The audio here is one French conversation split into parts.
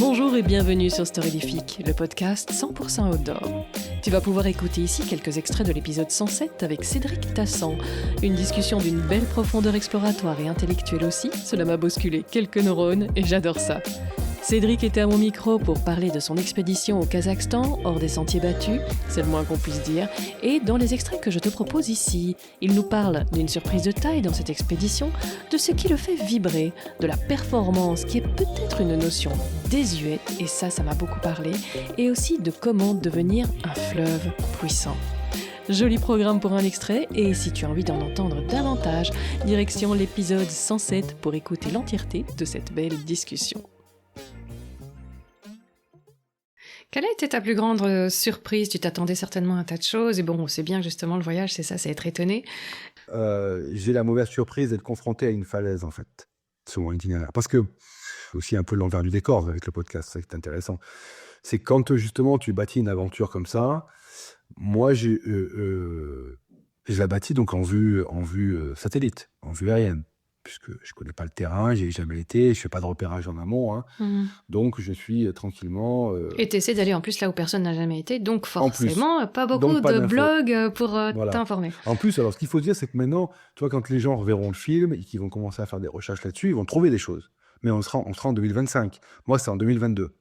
Bonjour et bienvenue sur Storylifique, le podcast 100% outdoor. Tu vas pouvoir écouter ici quelques extraits de l'épisode 107 avec Cédric Tassan. Une discussion d'une belle profondeur exploratoire et intellectuelle aussi. Cela m'a bousculé quelques neurones et j'adore ça. Cédric était à mon micro pour parler de son expédition au Kazakhstan, hors des sentiers battus, c'est le moins qu'on puisse dire, et dans les extraits que je te propose ici, il nous parle d'une surprise de taille dans cette expédition, de ce qui le fait vibrer, de la performance qui est peut-être une notion désuète, et ça m'a beaucoup parlé, et aussi de comment devenir un fleuve puissant. Joli programme pour un extrait, et si tu as envie d'en entendre davantage, direction l'épisode 107 pour écouter l'entièreté de cette belle discussion. Quelle a été ta plus grande surprise ? Tu t'attendais certainement à un tas de choses, et bon, on sait bien que justement le voyage, c'est ça, c'est être étonné. J'ai la mauvaise surprise d'être confronté à une falaise, en fait, sur mon itinéraire. Parce que, aussi un peu l'envers du décor avec le podcast, c'est ça qui est intéressant. C'est quand, justement, tu bâtis une aventure comme ça, moi, je la bâtis donc en vue satellite, en vue aérienne. Puisque je connais pas le terrain, j'ai jamais été, je fais pas de repérage en amont, hein. Donc je suis tranquillement. Et t'essaies d'aller en plus là où personne n'a jamais été, donc forcément pas beaucoup de blogs pour t'informer. En plus, alors ce qu'il faut dire, c'est que maintenant, tu vois, quand les gens reverront le film et qu'ils vont commencer à faire des recherches là-dessus, ils vont trouver des choses. Mais on sera en 2025. Moi, c'est en 2022.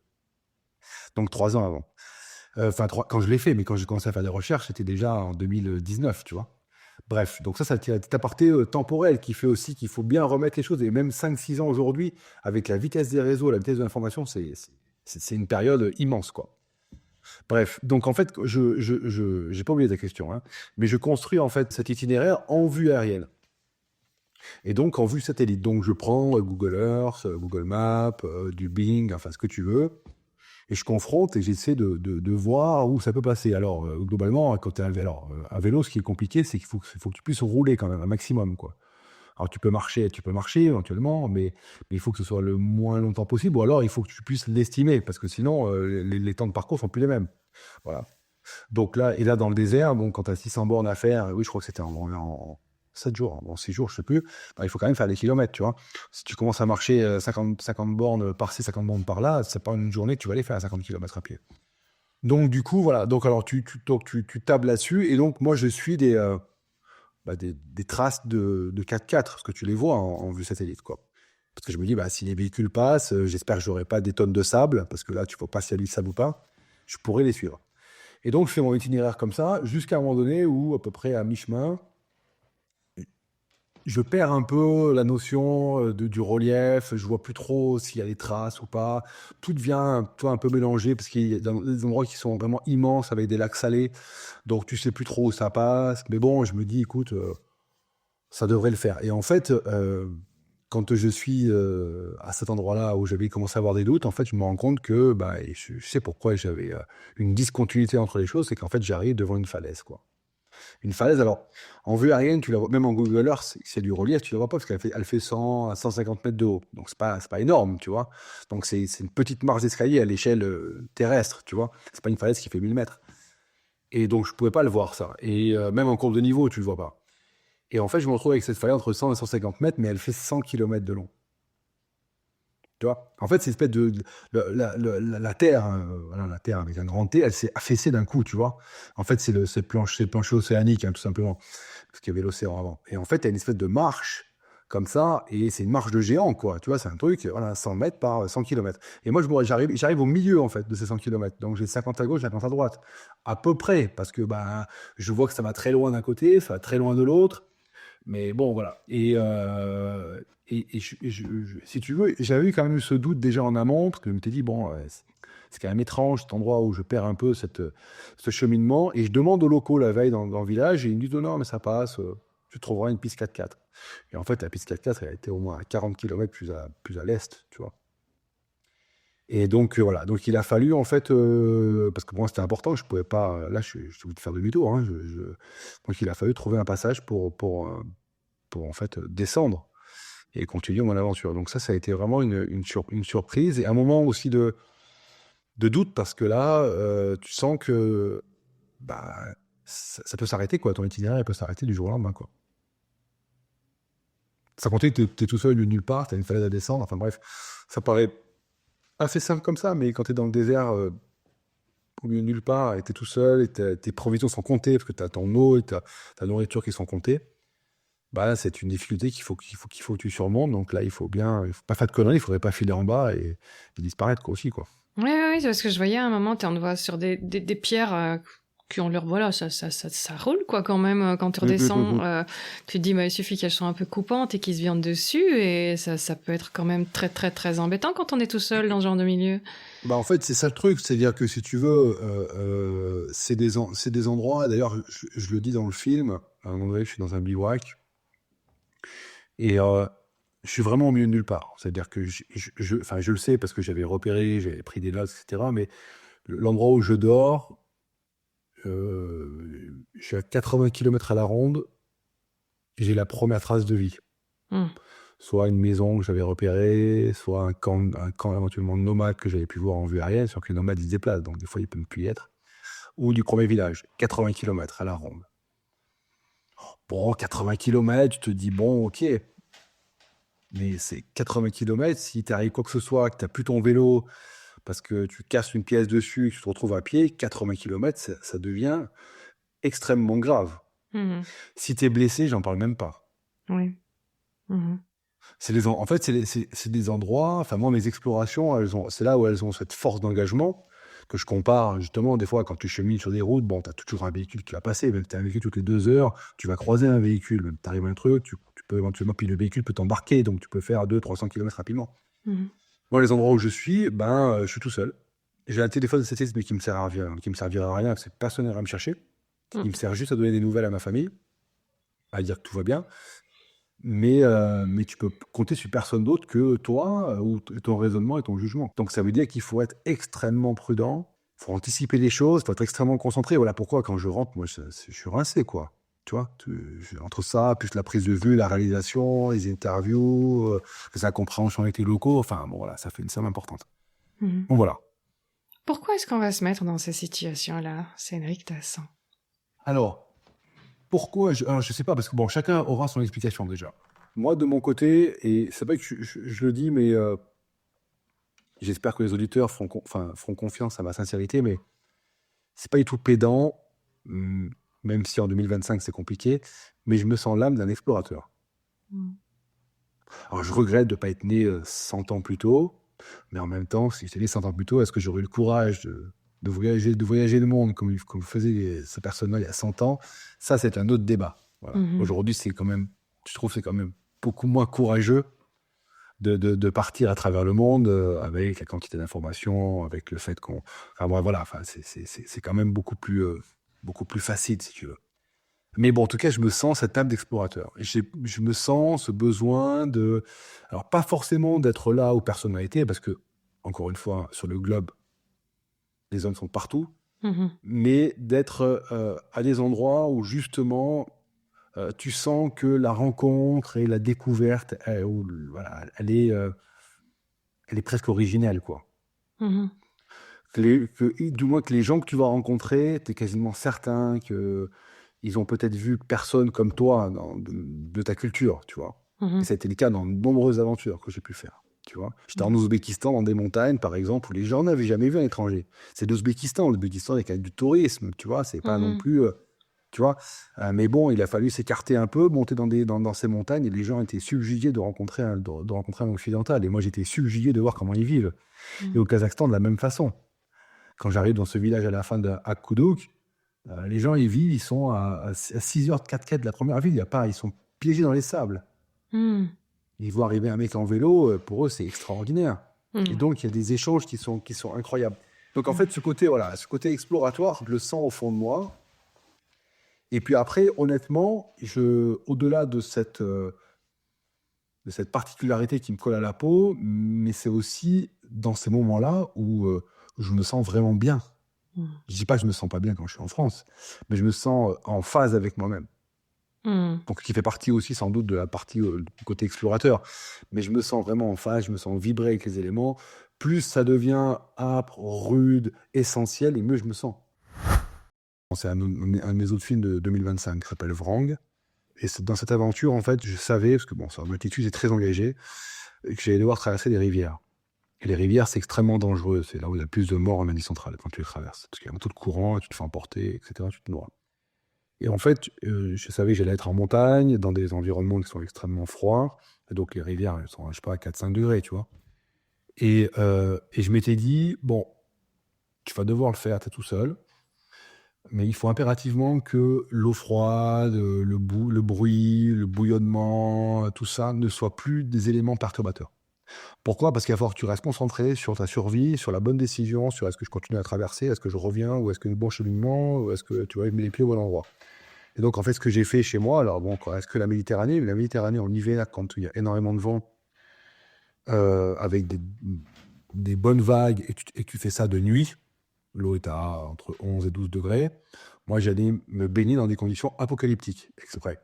Donc 3 ans avant. Quand je l'ai fait, mais quand j'ai commencé à faire des recherches, c'était déjà en 2019, tu vois. Bref, donc ça c'est un aparté temporel qui fait aussi qu'il faut bien remettre les choses. Et même 5-6 ans aujourd'hui, avec la vitesse des réseaux, la vitesse de l'information, c'est une période immense, quoi. Bref, donc en fait, j'ai pas oublié ta question, hein, mais je construis en fait cet itinéraire en vue aérienne. Et donc en vue satellite. Donc je prends Google Earth, Google Maps, du Bing, enfin ce que tu veux. Et je confronte et j'essaie de voir où ça peut passer. Alors, globalement, quand tu es à vélo, ce qui est compliqué, c'est qu'il faut que tu puisses rouler quand même un maximum, quoi. Alors, tu peux marcher éventuellement, mais il faut que ce soit le moins longtemps possible, ou alors il faut que tu puisses l'estimer, parce que sinon, les temps de parcours sont plus les mêmes. Voilà. Donc là, dans le désert, bon, quand tu as 600 bornes à faire, oui, je crois que c'était en 7 jours, en 6 jours, je sais plus, il faut quand même faire des kilomètres, tu vois. Si tu commences à marcher 50 bornes par-ci, 50 bornes par-là, c'est pas une journée que tu vas aller faire à 50 km à pied. Donc, du coup, voilà. Donc, alors, tu tables là-dessus. Et donc, moi, je suis des traces de 4x4, parce que tu les vois en vue satellite, quoi. Parce que je me dis, si les véhicules passent, j'espère que j'aurai pas des tonnes de sable, parce que là, tu ne vois pas si il y a du sable ou pas. Je pourrais les suivre. Et donc, je fais mon itinéraire comme ça, jusqu'à un moment donné où, à peu près à mi-chemin, je perds un peu la notion du relief, je vois plus trop s'il y a des traces ou pas. Tout devient un peu mélangé parce qu'il y a des endroits qui sont vraiment immenses avec des lacs salés. Donc tu sais plus trop où ça passe. Mais bon, je me dis, écoute, ça devrait le faire. Et en fait, quand je suis à cet endroit-là où j'avais commencé à avoir des doutes, en fait, je me rends compte que je sais pourquoi j'avais une discontinuité entre les choses, c'est qu'en fait, j'arrive devant une falaise, quoi. Une falaise, alors, en vue aérienne, tu la vois, même en Google Earth, c'est du relief, tu la vois pas, parce qu'elle fait 100 à 150 mètres de haut. Donc, c'est pas énorme, tu vois. Donc, c'est une petite marche d'escalier à l'échelle terrestre, tu vois. C'est pas une falaise qui fait 1000 mètres. Et donc, je pouvais pas le voir, ça. Et même en courbe de niveau, tu le vois pas. Et en fait, je me retrouve avec cette falaise entre 100 et 150 mètres, mais elle fait 100 km de long. Tu vois, en fait, c'est une espèce la Terre, voilà, la Terre avec un grand T, elle s'est affaissée d'un coup, tu vois. En fait, c'est le plancher océanique, hein, tout simplement, parce qu'il y avait l'océan avant. Et en fait, il y a une espèce de marche comme ça, et c'est une marche de géant, quoi. Tu vois, c'est un truc, voilà, 100 mètres par 100 km. Et moi, j'arrive au milieu, en fait, de ces 100 km. Donc, j'ai 50 à gauche, 50 à droite, à peu près, parce que je vois que ça va très loin d'un côté, ça va très loin de l'autre. Mais bon, voilà. Et si tu veux, j'avais quand même eu ce doute déjà en amont, parce que je m'étais dit, bon, c'est quand même étrange cet endroit où je perds un peu ce cheminement. Et je demande aux locaux la veille dans le village, et ils me disent, oh non, mais ça passe, tu trouveras une piste 4x4. Et en fait, la piste 4x4, elle a été au moins à 40 km plus à l'est, tu vois. Et donc, voilà. Donc, il a fallu, en fait, parce que pour moi, c'était important, je pouvais pas, là, je suis obligé de faire demi-tour, hein, donc, il a fallu trouver un passage pour en fait, descendre et continuer mon aventure. Donc, ça a été vraiment une surprise et un moment aussi de doute parce que là, tu sens que, ça peut s'arrêter, quoi. Ton itinéraire, il peut s'arrêter du jour au lendemain, quoi. Sans compter que tu es tout seul nulle part, tu as une falaise à descendre, enfin bref. Ça paraît assez simple comme ça, mais quand tu es dans le désert, au milieu de nulle part, et tu es tout seul, et tes provisions sont comptées, parce que tu as ton eau et ta nourriture qui sont comptées, bah, c'est une difficulté qu'il faut que tu surmontes. Donc là, il faut pas faire de conneries, il faudrait pas filer en bas et disparaître, quoi, aussi, quoi. Oui, oui, c'est parce que je voyais à un moment, tu en vois sur des pierres qui ont l'air, voilà, ça roule, quoi, quand même, quand tu redescends. Tu te dis, bah, il suffit qu'elles soient un peu coupantes et qu'ils se viennent dessus, et ça peut être quand même très, très, très embêtant quand on est tout seul dans ce genre de milieu. Bah, en fait, c'est ça le truc, c'est-à-dire que si tu veux, c'est des endroits, d'ailleurs, je le dis dans le film, à un moment donné, je suis dans un bivouac, et je suis vraiment au milieu de nulle part. C'est-à-dire que enfin, je le sais parce que j'avais repéré, j'avais pris des notes, etc. Mais l'endroit où je dors, je suis à 80 km à la ronde, et j'ai la première trace de vie. Hmm. Soit une maison que j'avais repérée, soit un camp éventuellement nomade que j'avais pu voir en vue aérienne, sauf que les nomades, ils se déplacent, donc des fois, ils peuvent plus y être. Ou du premier village, 80 km à la ronde. Bon, 80 km, tu te dis, bon, ok, mais c'est 80 km, si t'arrive quoi que ce soit, que t'as plus ton vélo, parce que tu casses une pièce dessus, que tu te retrouves à pied, 80 km, ça devient extrêmement grave. Mhm. Si t'es blessé, j'en parle même pas. Oui. Mhm. En fait, c'est des endroits, enfin moi, mes explorations, c'est là où elles ont cette force d'engagement, que je compare justement, des fois, quand tu chemines sur des routes, bon, tu as toujours un véhicule qui va passer, même si tu as un véhicule toutes les 2 heures, tu vas croiser un véhicule, même tu arrives à un truc, tu peux éventuellement, puis le véhicule peut t'embarquer, donc tu peux faire 200-300 km rapidement. Mhm. Moi, les endroits où je suis, je suis tout seul. J'ai un téléphone satellite, mais qui me servira à rien, parce que personne n'ira me chercher. Il me sert juste à donner des nouvelles à ma famille, à dire que tout va bien. Mais tu peux compter sur personne d'autre que toi, ou ton raisonnement et ton jugement. Donc ça veut dire qu'il faut être extrêmement prudent, il faut anticiper les choses, il faut être extrêmement concentré. Voilà pourquoi quand je rentre, moi je suis rincé, quoi. Tu vois, entre ça, plus la prise de vue, la réalisation, les interviews, la compréhension avec les locaux, enfin bon voilà, ça fait une somme importante. Mhm. Bon voilà. Pourquoi est-ce qu'on va se mettre dans ces situations-là, Cédric Tassan? Alors, pourquoi alors, je sais pas, parce que bon, chacun aura son explication déjà. Moi, de mon côté, et c'est vrai que je le dis, mais j'espère que les auditeurs feront confiance à ma sincérité, mais c'est pas du tout pédant, même si en 2025 c'est compliqué, mais je me sens l'âme d'un explorateur. Mm. Alors je regrette de ne pas être né 100 ans plus tôt, mais en même temps, si j'étais né 100 ans plus tôt, est-ce que j'aurais eu le courage de voyager le monde comme faisait ces personnes-là il y a 100 ans? Ça, c'est un autre débat. Voilà. Mhm. Aujourd'hui, je trouve que c'est quand même beaucoup moins courageux de partir à travers le monde avec la quantité d'informations, avec le fait qu'on... Enfin, voilà, c'est quand même beaucoup plus facile, si tu veux. Mais bon, en tout cas, je me sens cette âme d'explorateur. Je me sens ce besoin de... Alors, pas forcément d'être là où personne n'a été, parce que, encore une fois, sur le globe, les hommes sont partout, Mhm. mais d'être à des endroits où, justement, tu sens que la rencontre et la découverte, voilà, elle est presque originelle, quoi. Mhm. Du moins que les gens que tu vas rencontrer, tu es quasiment certain qu'ils ont peut-être vu personne comme toi de ta culture, tu vois. Mhm. Et ça a été le cas dans de nombreuses aventures que j'ai pu faire, tu vois. J'étais en Ouzbékistan, dans des montagnes, par exemple, où les gens n'avaient jamais vu un étranger. C'est l'Ouzbékistan. L'Ouzbékistan, il y a quand même du tourisme, tu vois. C'est pas non Mhm. plus... tu vois. Mais bon, il a fallu s'écarter un peu, monter dans ces montagnes, et les gens étaient subjugués de rencontrer un occidental. Et moi, j'étais subjugué de voir comment ils vivent. Et au Kazakhstan, de la même façon. Quand j'arrive dans ce village à la fin de Akoudouk, les gens, ils vivent, ils sont à 6 heures de 4x4 de la première ville. Ils sont piégés dans les sables. Mhm. Ils voient arriver un mec en vélo, pour eux, c'est extraordinaire. Et Mhm. donc, il y a des échanges qui sont incroyables. Donc, en fait, ce côté exploratoire, je le sens au fond de moi. Et puis après, honnêtement, au-delà de cette particularité qui me colle à la peau, mais c'est aussi dans ces moments-là où je me sens vraiment bien. Mhm. Je dis pas que je me sens pas bien quand je suis en France, mais je me sens en phase avec moi-même. Mhm. Donc, qui fait partie aussi sans doute de la partie du côté explorateur. Mais je me sens vraiment en phase, je me sens vibrer avec les éléments. Plus ça devient âpre, rude, essentiel, et mieux je me sens. C'est un de mes autres films de 2025 qui s'appelle Vrang. Et dans cette aventure, en fait, je savais, parce que bon, sur l'altitude, j'ai très engagé, que j'allais devoir traverser des rivières. Et les rivières, c'est extrêmement dangereux. C'est là où il y a le plus de morts en Asie centrale quand tu les traverses. Parce qu'il y a beaucoup de courant, tu te fais emporter, etc. Tu te noies. Et en fait, je savais que j'allais être en montagne, dans des environnements qui sont extrêmement froids. Et donc, les rivières, elles sont, je sais pas, à 4-5 degrés, tu vois. Et je m'étais dit, bon, tu vas devoir le faire, t'es tout seul. Mais il faut impérativement que l'eau froide, le bruit, le bouillonnement, tout ça ne soit plus des éléments perturbateurs. Pourquoi? Parce qu'il va falloir que tu restes concentré sur ta survie, sur la bonne décision, sur est-ce que je continue à traverser, est-ce que je reviens, ou est-ce que le bon cheminement, ou est-ce que tu vois, je mets les pieds au bon endroit. Et donc, en fait, ce que j'ai fait chez moi, alors bon, est-ce que la Méditerranée, mais la Méditerranée en hiver, quand il y a énormément de vent, avec des bonnes vagues, et tu fais ça de nuit, l'eau est à entre 11 et 12 degrés. Moi, j'allais me baigner dans des conditions apocalyptiques, exprès.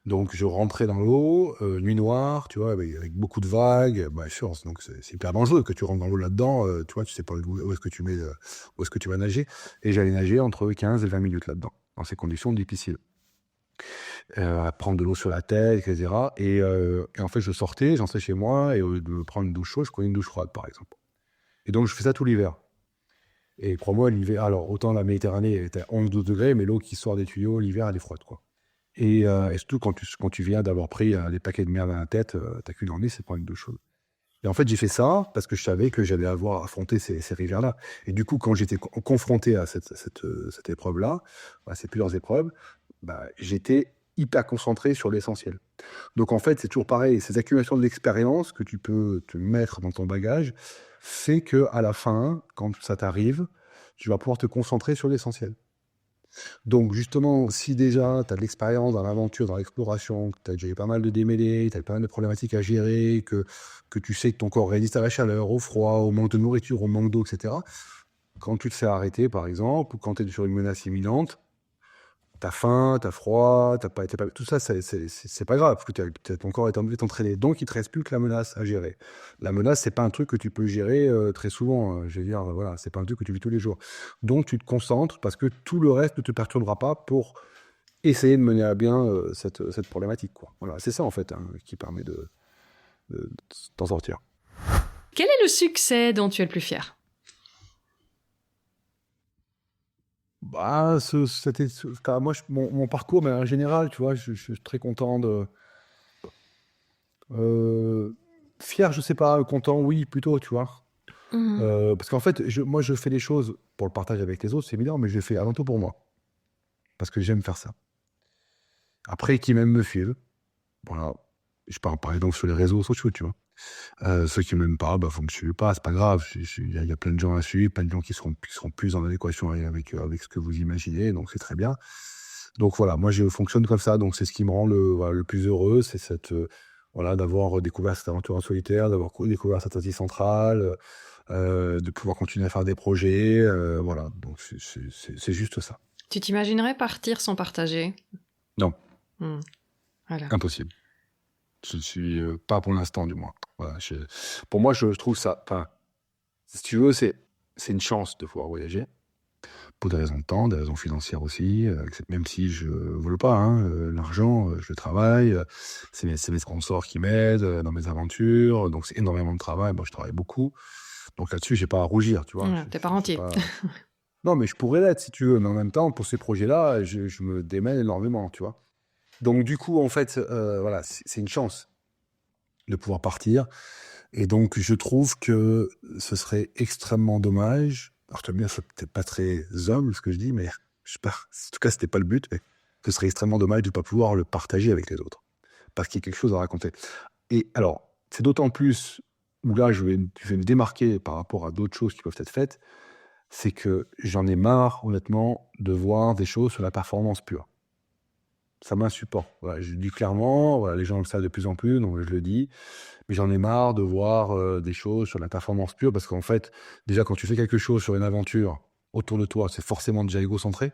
Donc, je rentrais dans l'eau, nuit noire, tu vois, avec beaucoup de vagues. Bah, sûr, donc c'est hyper dangereux que tu rentres dans l'eau là-dedans. Tu vois, tu sais pas où est-ce que tu mets, où est-ce que tu vas nager. Et j'allais nager entre 15 et 20 minutes là-dedans, dans ces conditions difficiles. À prendre de l'eau sur la tête, etc. Et en fait, je sortais, j'entrais chez moi, et au lieu de me prendre une douche chaude, je prenais une douche froide, par exemple. Et donc, je fais ça tout l'hiver. Et crois-moi, l'hiver, alors autant la Méditerranée était à 11-12 degrés, mais l'eau qui sort des tuyaux, l'hiver, elle est froide, quoi. Et surtout, quand tu viens d'avoir pris des paquets de merde à la tête, t'as qu'une envie, c'est de prendre une douche chaude. Et en fait, j'ai fait ça parce que je savais que j'allais avoir affronté ces rivières-là. Et du coup, quand j'étais confronté à cette épreuve-là, à ces plusieurs épreuves, bah, j'étais hyper concentré sur l'essentiel. Donc en fait, c'est toujours pareil. Ces accumulations d'expérience que tu peux te mettre dans ton bagage fait que à la fin, quand ça t'arrive, tu vas pouvoir te concentrer sur l'essentiel. Donc justement, si déjà tu as de l'expérience dans l'aventure, dans l'exploration, que tu as déjà eu pas mal de démêlés, tu as pas mal de problématiques à gérer, que tu sais que ton corps résiste à la chaleur, au froid, au manque de nourriture, au manque d'eau, etc. Quand tu te fais arrêter, par exemple, ou quand tu es sur une menace imminente, t'as faim, t'as froid, tout ça, c'est pas grave, parce que ton corps est entraîné. Donc, il te reste plus que la menace à gérer. La menace, c'est pas un truc que tu peux gérer très souvent. Je veux dire, voilà, c'est pas un truc que tu vis tous les jours. Donc, tu te concentres parce que tout le reste ne te perturbera pas pour essayer de mener à bien cette problématique, quoi. Voilà, c'est ça, en fait, hein, qui permet de t'en sortir. Quel est le succès dont tu es le plus fier? Bah, moi, mon parcours, mais en général, tu vois, je suis très content de. Fier, je sais pas, content, oui, plutôt, tu vois. Parce qu'en fait, moi, je fais les choses pour le partage avec les autres, c'est évident, mais je les fais avant tout pour moi. Parce que j'aime faire ça. Après, qui m'aiment me suivent. Voilà. Je parle par exemple sur les réseaux sociaux, tu vois. Ceux qui m'aiment pas, bah, faut me suivre pas, c'est pas grave. Il y a plein de gens à suivre, plein de gens qui seront plus en adéquation avec ce que vous imaginez, donc c'est très bien. Donc voilà, moi je fonctionne comme ça, donc c'est ce qui me rend le plus heureux, c'est voilà, d'avoir découvert cette aventure en solitaire, d'avoir découvert cette Asie centrale, de pouvoir continuer à faire des projets, voilà, donc c'est juste ça. Tu t'imaginerais partir sans partager? Non. Voilà. Impossible. Je ne suis pas pour l'instant, du moins. Voilà, pour moi, je trouve ça. Enfin, si tu veux, c'est une chance de pouvoir voyager. Pour des raisons de temps, des raisons financières aussi. Même si je ne vole pas, hein, l'argent, je le travaille. C'est mes sponsors qui m'aident dans mes aventures. Donc, c'est énormément de travail. Moi, je travaille beaucoup. Donc là-dessus, j'ai pas à rougir, tu vois. T'es pas rentier. Non, mais je pourrais l'être si tu veux. Mais en même temps, pour ces projets-là, je me démène énormément, tu vois. Donc du coup, en fait, voilà, c'est une chance de pouvoir partir. Et donc, je trouve que ce serait extrêmement dommage. Alors, tu vois bien, c'est peut-être pas très humble ce que je dis, mais je sais pas. En tout cas, c'était pas le but. Mais ce serait extrêmement dommage de ne pas pouvoir le partager avec les autres, parce qu'il y a quelque chose à raconter. Et alors, c'est d'autant plus où là, je vais me démarquer par rapport à d'autres choses qui peuvent être faites. C'est que j'en ai marre, honnêtement, de voir des choses sur la performance pure. Ça m'insupporte. Voilà, je le dis clairement, voilà, les gens le savent de plus en plus, donc je le dis. Mais j'en ai marre de voir des choses sur la performance pure, parce qu'en fait, déjà, quand tu fais quelque chose sur une aventure autour de toi, c'est forcément déjà égocentré.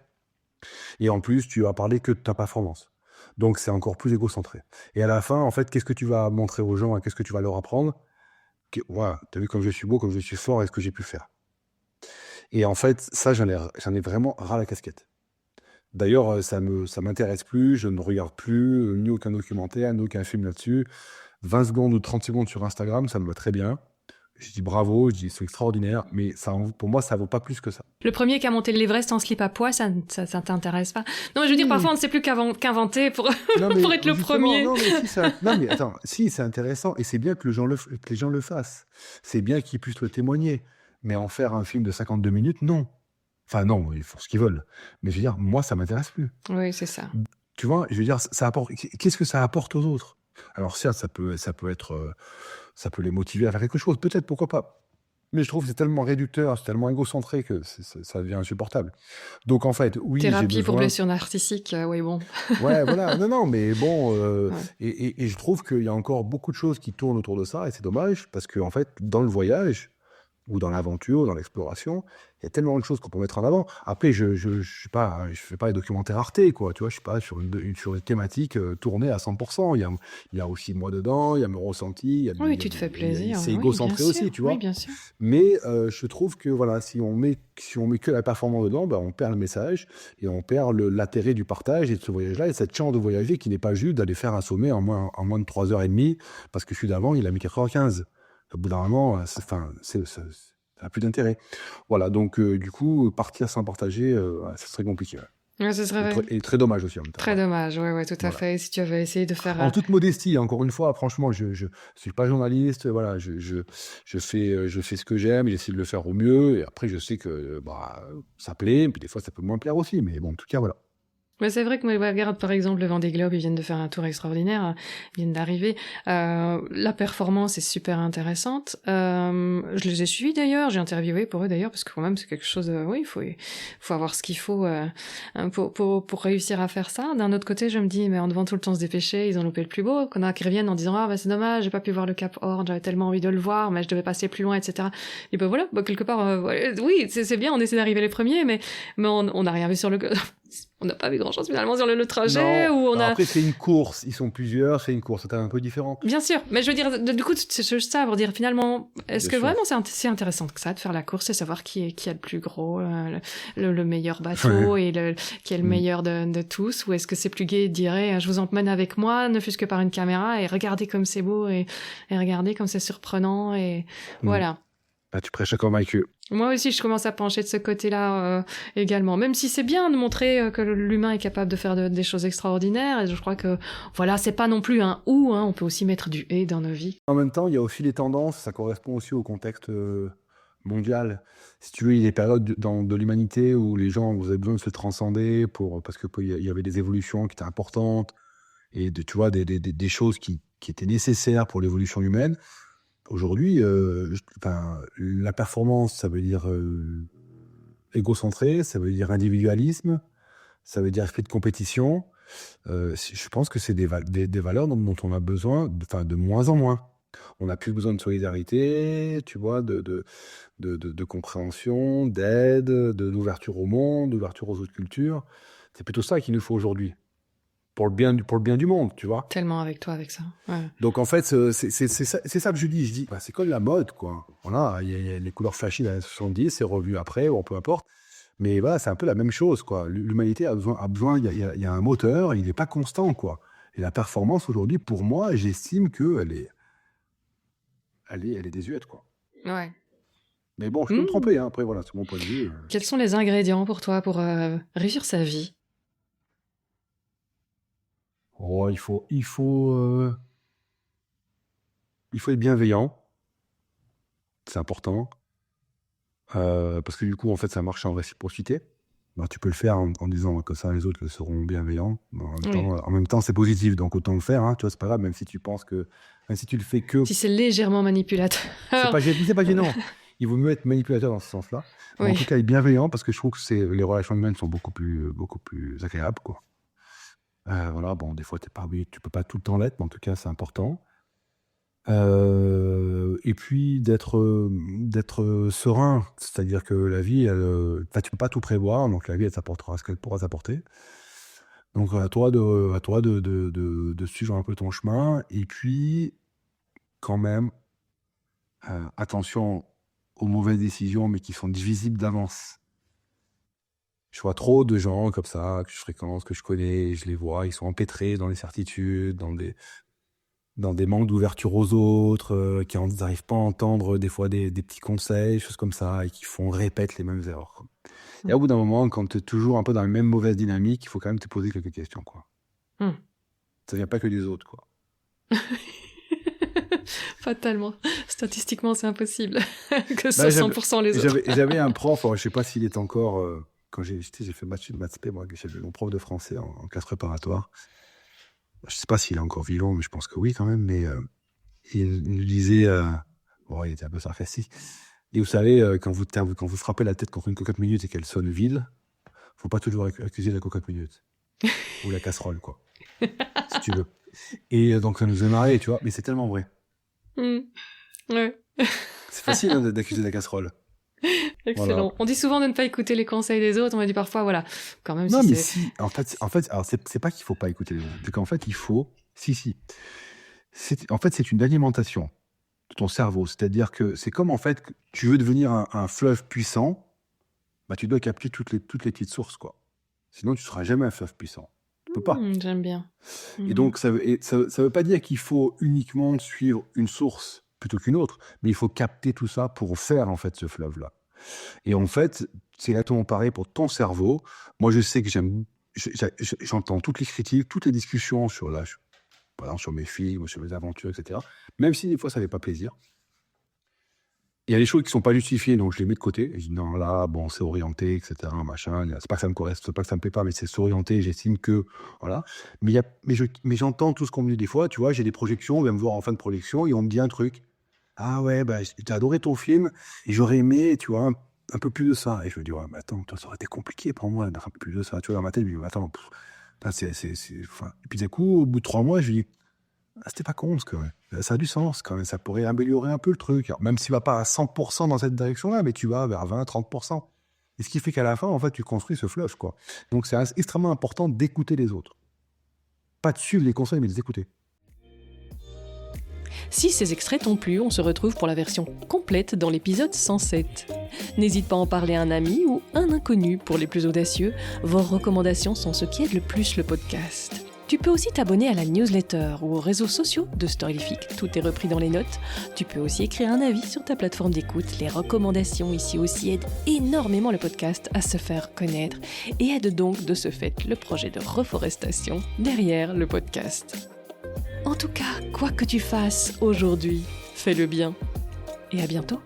Et en plus, tu vas parler que de ta performance. Donc, c'est encore plus égocentré. Et à la fin, en fait, qu'est-ce que tu vas montrer aux gens et qu'est-ce que tu vas leur apprendre? Voilà, t'as vu comme je suis beau, comme je suis fort et ce que j'ai pu faire. Et en fait, ça, j'en ai vraiment ras la casquette. D'ailleurs, ça m'intéresse plus, je ne regarde plus ni aucun documentaire, ni aucun film là-dessus. 20 secondes ou 30 secondes sur Instagram, ça me va très bien. Je dis bravo, je dis c'est extraordinaire, mais pour moi, ça vaut pas plus que ça. Le premier qui a monté l'Everest en slip à pois, ça t'intéresse pas? Non, mais je veux dire, parfois, on ne sait plus qu'inventer pour, Non, mais pour être le justement, premier. non, mais si, non, mais attends, si, c'est intéressant, et c'est bien que les gens le fassent. C'est bien qu'ils puissent le témoigner. Mais en faire un film de 52 minutes, non. Enfin, non, ils font ce qu'ils veulent. Mais je veux dire, moi, ça m'intéresse plus. Oui, c'est ça. Tu vois, je veux dire, ça apporte. Qu'est-ce que ça apporte aux autres? Alors, certes, ça peut les motiver à faire quelque chose. Peut-être, pourquoi pas. Mais je trouve que c'est tellement réducteur, c'est tellement égocentré que ça devient insupportable. Donc, en fait, oui, j'ai Thérapie pour besoin. blessure narcissique, oui, bon. Ouais, voilà. Non, mais bon. Ouais. Et je trouve qu'il y a encore beaucoup de choses qui tournent autour de ça, et c'est dommage, parce qu'en fait, dans le voyage, ou dans l'aventure, dans l'exploration, il y a tellement de choses qu'on peut mettre en avant. Après, je suis pas, je fais pas les documentaires Arte, quoi. Tu vois, je suis pas sur une thématique tournée à 100%. Il y a aussi moi dedans, il y a mes ressentis, Oui, tu te fais plaisir. c'est Oui, égocentré bien aussi, sûr. tu vois. Oui, bien sûr. Mais je trouve que voilà, si on met que la performance dedans, bah, on perd le message et on perd l'intérêt du partage et de ce voyage-là et cette chance de voyager qui n'est pas juste d'aller faire un sommet en moins de 3h30 parce que celui d'avant, il a mis 4h15. Au bout d'un moment, ça n'a plus d'intérêt. Voilà, donc du coup, partir sans partager, ça serait compliqué. Ouais. Ouais, ce serait Et très dommage aussi en même temps. très Ouais. dommage. Ouais, tout à Voilà. fait. Si tu avais essayé de faire... En toute modestie, encore une fois, franchement, je suis pas journaliste, voilà, je fais ce que j'aime, j'essaie de le faire au mieux, et après, je sais que ça plaît, puis des fois, ça peut moins plaire aussi, mais bon, en tout cas, voilà. Mais c'est vrai que moi, regarde par exemple le Vendée Globe, ils viennent de faire un tour extraordinaire, ils viennent d'arriver. La performance est super intéressante. Je les ai suivis d'ailleurs, j'ai interviewé pour eux d'ailleurs, parce que quand même c'est quelque chose, oui, il faut avoir ce qu'il faut pour réussir à faire ça. D'un autre côté, je me dis, mais en devant tout le temps se dépêcher, ils ont loupé le plus beau. Qu'on a qui reviennent en disant, ah bah c'est dommage, j'ai pas pu voir le Cap Horn, j'avais tellement envie de le voir, mais je devais passer plus loin, etc. Et ben voilà, quelque part, oui, c'est bien, on essaie d'arriver les premiers, mais on n'a rien vu sur le... On n'a pas vu grand-chose finalement sur le trajet. Non. Où on a... Après, c'est une course, ils sont plusieurs, c'est une course, c'est un peu différent. Bien sûr, mais je veux dire, du coup, c'est juste ça pour dire finalement, est-ce que Bien sûr. vraiment c'est si intéressant que ça de faire la course et savoir qui a le plus gros, le meilleur bateau et qui est le meilleur de tous, ou est-ce que c'est plus gai de dire, je vous emmène avec moi, ne fût-ce que par une caméra, et regardez comme c'est beau et regardez comme c'est surprenant, et voilà. Bah, tu prêches à convaincu. Moi aussi, je commence à pencher de ce côté-là également. Même si c'est bien de montrer que l'humain est capable de faire des choses extraordinaires. Et je crois que, voilà, c'est pas non plus un ou, hein, on peut aussi mettre du et dans nos vies. En même temps, il y a aussi les tendances, ça correspond aussi au contexte mondial. Si tu veux, il y a des périodes de l'humanité où les gens avaient besoin de se transcender parce qu'il y avait des évolutions qui étaient importantes et tu vois, des choses qui étaient nécessaires pour l'évolution humaine. Aujourd'hui, la performance, ça veut dire égocentré, ça veut dire individualisme, ça veut dire esprit de compétition. Je pense que c'est des valeurs dont on a besoin de moins en moins. On a plus besoin de solidarité, tu vois, de compréhension, d'aide, d'ouverture au monde, d'ouverture aux autres cultures. C'est plutôt ça qu'il nous faut aujourd'hui. Pour le bien du monde, tu vois. Tellement avec toi, avec ça. Ouais. Donc, en fait, c'est ça que je dis. Je dis, c'est comme la mode, quoi. Voilà, il y a les couleurs flashy dans les années 70, c'est revenu après, ou peu importe. Mais voilà, c'est un peu la même chose, quoi. L'humanité a besoin, il y a un moteur, il n'est pas constant, quoi. Et la performance, aujourd'hui, pour moi, j'estime qu'elle est désuète, quoi. Ouais. Mais bon, je peux me tromper, hein. Après, voilà, c'est mon point de vue. Quels sont les ingrédients pour toi pour réussir sa vie? Oh, il faut être bienveillant. C'est important. Parce que du coup, en fait, ça marche en réciprocité. Ben, tu peux le faire en disant que ça, les autres le seront bienveillants. En même temps, c'est positif, donc autant le faire. Hein, tu vois, c'est pas grave, même si tu penses que, même si tu le fais que. Si c'est légèrement manipulateur. C'est pas gênant. Il vaut mieux être manipulateur dans ce sens-là. Oui. En tout cas, être bienveillant, parce que je trouve que les relations humaines sont beaucoup plus agréables, quoi. Voilà, bon, des fois, tu peux pas tout le temps l'être, mais en tout cas, c'est important. Et puis d'être serein, c'est-à-dire que la vie, tu peux pas tout prévoir, donc la vie, elle t'apportera ce qu'elle pourra t'apporter. Donc à toi de suivre un peu ton chemin, et puis quand même, attention aux mauvaises décisions, mais qui sont visibles d'avance. Je vois trop de gens comme ça, que je fréquente, que je connais, je les vois, ils sont empêtrés dans les certitudes, dans des manques d'ouverture aux autres, qui n'arrivent pas à entendre des fois des petits conseils, choses comme ça, et qui répètent les mêmes erreurs, quoi. Et au bout d'un moment, quand tu es toujours un peu dans la même mauvaise dynamique, il faut quand même te poser quelques questions, quoi. Ça vient pas que des autres, quoi. Fatalement. Statistiquement, c'est impossible que ce soit 100% les autres. J'avais un prof, je sais pas s'il est encore... quand j'ai fait maths spé, moi, j'avais mon prof de français en classe préparatoire. Je sais pas s'il est encore vivant, mais je pense que oui quand même. Mais il nous disait... bon, il était un peu sarcastique. Et vous savez, quand vous frappez la tête contre une cocotte minute et qu'elle sonne vide, faut pas toujours accuser la cocotte minute. Ou la casserole, quoi. Si tu veux. Et donc, ça nous a marré, tu vois. Mais c'est tellement vrai. Ouais. C'est facile d'accuser la casserole. Excellent. Voilà. On dit souvent de ne pas écouter les conseils des autres. On m'a dit parfois, voilà, quand même. Non, si mais si. En fait, alors c'est pas qu'il faut pas écouter les autres. C'est qu'en fait, il faut. Si. En fait, c'est une alimentation de ton cerveau. C'est-à-dire que c'est comme en fait, que tu veux devenir un fleuve puissant, bah tu dois capter toutes les petites sources, quoi. Sinon, tu seras jamais un fleuve puissant. Tu peux pas. J'aime bien. Et donc, ça veut pas dire qu'il faut uniquement suivre une source plutôt qu'une autre, mais il faut capter tout ça pour faire en fait ce fleuve-là. Et en fait, c'est exactement pareil pour ton cerveau. Moi, je sais que j'entends toutes les critiques, toutes les discussions sur mes films, sur mes aventures, etc. Même si des fois, ça ne fait pas plaisir. Il y a des choses qui ne sont pas justifiées, donc je les mets de côté. Et je dis non, là, bon, c'est orienté, etc. Machin. C'est pas que ça me correspond, c'est pas que ça me plaît pas, mais c'est s'orienter. J'estime que, voilà. Mais j'entends tout ce qu'on me dit des fois. Tu vois, j'ai des projections, on vient me voir en fin de projection et on me dit un truc. Ah ouais, bah, j'ai adoré ton film et j'aurais aimé, tu vois, un peu plus de ça. Et je me dis, ouais, mais attends, ça aurait été compliqué pour moi d'un peu plus de ça. Tu vois, dans ma tête, je me dis, attends, Et puis d'un coup, au bout de 3 mois, je me dis, c'était pas con, parce que ça a du sens quand même. Ça pourrait améliorer un peu le truc. Alors, même si tu vas pas à 100% dans cette direction-là, mais tu vas vers 20-30%. Et ce qui fait qu'à la fin, en fait, tu construis ce fleuve, quoi. Donc, c'est extrêmement important d'écouter les autres. Pas de suivre les conseils, mais de les écouter. Si ces extraits t'ont plu, on se retrouve pour la version complète dans l'épisode 107. N'hésite pas à en parler à un ami ou un inconnu pour les plus audacieux. Vos recommandations sont ce qui aide le plus le podcast. Tu peux aussi t'abonner à la newsletter ou aux réseaux sociaux de Storyfic. Tout est repris dans les notes. Tu peux aussi écrire un avis sur ta plateforme d'écoute. Les recommandations ici aussi aident énormément le podcast à se faire connaître et aident donc de ce fait le projet de reforestation derrière le podcast. En tout cas, quoi que tu fasses aujourd'hui, fais-le bien. Et à bientôt.